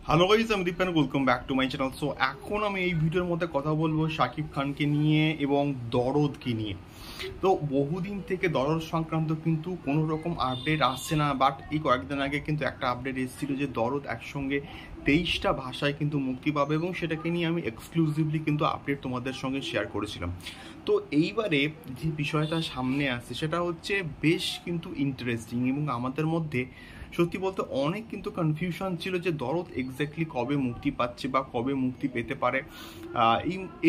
Hello guys, আমি Deep, welcome back to my channel. So এখন আমি এই ভিডিওর মধ্যে কথা বলবো শাকিব খানকে নিয়ে এবং দরদকে নিয়ে। তো বহুদিন থেকে দরদ সংক্রান্ত কিন্তু কোনো রকম আপডেট আসছে না, বাট এই কয়েকদিন আগে কিন্তু একটা আপডেট এসেছিল যে দরদ একসঙ্গে 23টা ভাষায় কিন্তু মুক্তি পাবে, এবং সেটাকে নিয়ে আমি এক্সক্লুসিভলি কিন্তু আপডেট তোমাদের সঙ্গে শেয়ার করেছিলাম। তো এইবারে যে বিষয়টা সামনে আসছে সেটা হচ্ছে বেশ কিন্তু ইন্টারেস্টিং, এবং আমাদের মধ্যে সত্যি বলতে অনেক কিন্তু কনফিউশন ছিল যে দরদ এক্স্যাক্টলি কবে মুক্তি পাচ্ছে বা কবে মুক্তি পেতে পারে।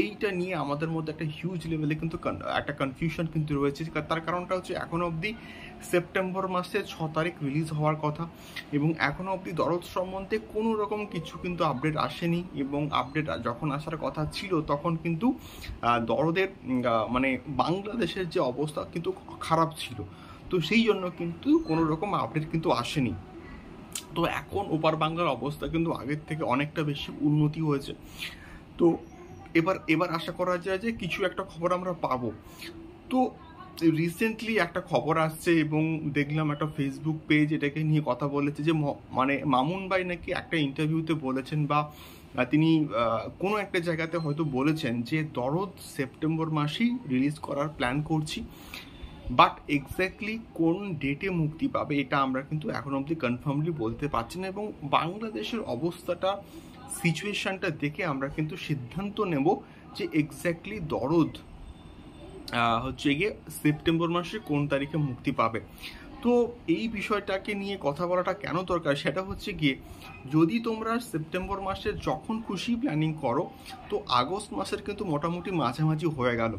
এইটা নিয়ে আমাদের মধ্যে একটা হিউজ লেভেলে কিন্তু একটা কনফিউশন কিন্তু রয়েছে। তার কারণটা হচ্ছে এখনো অবধি সেপ্টেম্বর মাসে 6 তারিখ রিলিজ হওয়ার কথা, এবং এখনো অবধি দরদ সম্বন্ধে কোনো রকম কিছু কিন্তু আপডেট আসেনি। এবং আপডেট যখন আসার কথা ছিল তখন কিন্তু দরদের মানে বাংলাদেশের যে অবস্থা কিন্তু খারাপ ছিল, তো সেই জন্য কিন্তু কোনো রকম আপডেট কিন্তু আসেনি। তো এখন ওপার বাংলার অবস্থা কিন্তু আগের থেকে অনেকটা বেশি উন্নতি হয়েছে। তো এবার এবার আশা করা যায় যে কিছু একটা খবর আমরা পাবো। তো রিসেন্টলি একটা খবর আসছে, এবং দেখলাম একটা ফেসবুক পেজ এটাকে নিয়ে কথা বলেছে যে মানে মামুন ভাই নাকি একটা ইন্টারভিউতে বলেছেন, বা তিনি কোনো একটা জায়গাতে হয়তো বলেছেন যে দরদ সেপ্টেম্বর মাসেই রিলিজ করার প্ল্যান করছি, বাট এক্স্যাক্টলি কোন ডেটে মুক্তি পাবে এটা আমরা কিন্তু এখন অবধি কনফার্মলি বলতে পারছি না। এবং বাংলাদেশের অবস্থাটা, সিচুয়েশনটা দেখে আমরা কিন্তু সিদ্ধান্ত নেব যে এক্স্যাক্টলি দরদ হচ্ছে গিয়ে সেপ্টেম্বর মাসে কোন তারিখে মুক্তি পাবে। তো এই বিষয়টাকে নিয়ে কথা বলাটা কেন দরকার সেটা হচ্ছে গিয়ে, যদি তোমরা সেপ্টেম্বর মাসে যখন খুশি প্ল্যানিং করো, তো আগস্ট মাসের কিন্তু মোটামুটি মাঝামাঝি হয়ে গেল।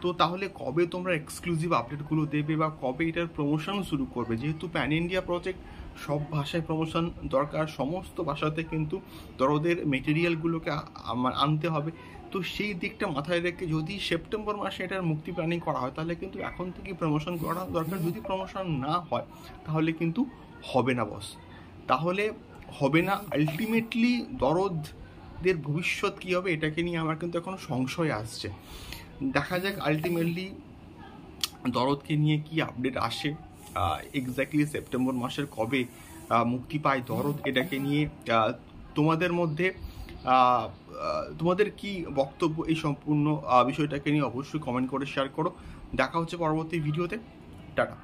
তো তাহলে কবে তোমরা এক্সক্লুসিভ আপডেটগুলো দেবে বা কবে এটার প্রমোশন শুরু করবে? যেহেতু প্যান ইন্ডিয়া প্রজেক্ট, সব ভাষায় প্রমোশন দরকার, সমস্ত ভাষাতে কিন্তু দরদের মেটেরিয়ালগুলোকে আনতে হবে। তো সেই দিকটা মাথায় রেখে যদি সেপ্টেম্বর মাসে এটার মুক্তি প্ল্যানিং করা হয় তাহলে কিন্তু এখন থেকে প্রমোশন করা দরকার। যদি প্রমোশন না হয় তাহলে কিন্তু হবে না বস, তাহলে হবে না। আলটিমেটলি দরদদের ভবিষ্যৎ কী হবে এটাকে নিয়ে আমার কিন্তু এখন সংশয় আসছে। দেখা যাক আলটিমেটলি দরদকে নিয়ে কি আপডেট আসে, এক্স্যাক্টলি সেপ্টেম্বর মাসের কবে মুক্তি পায় দরদ, এটাকে নিয়ে তোমাদের মধ্যে তোমাদের কি বক্তব্য এই সম্পূর্ণ বিষয়টাকে নিয়ে অবশ্যই কমেন্ট করে শেয়ার করো। দেখা হচ্ছে পরবর্তী ভিডিওতে। টাটা।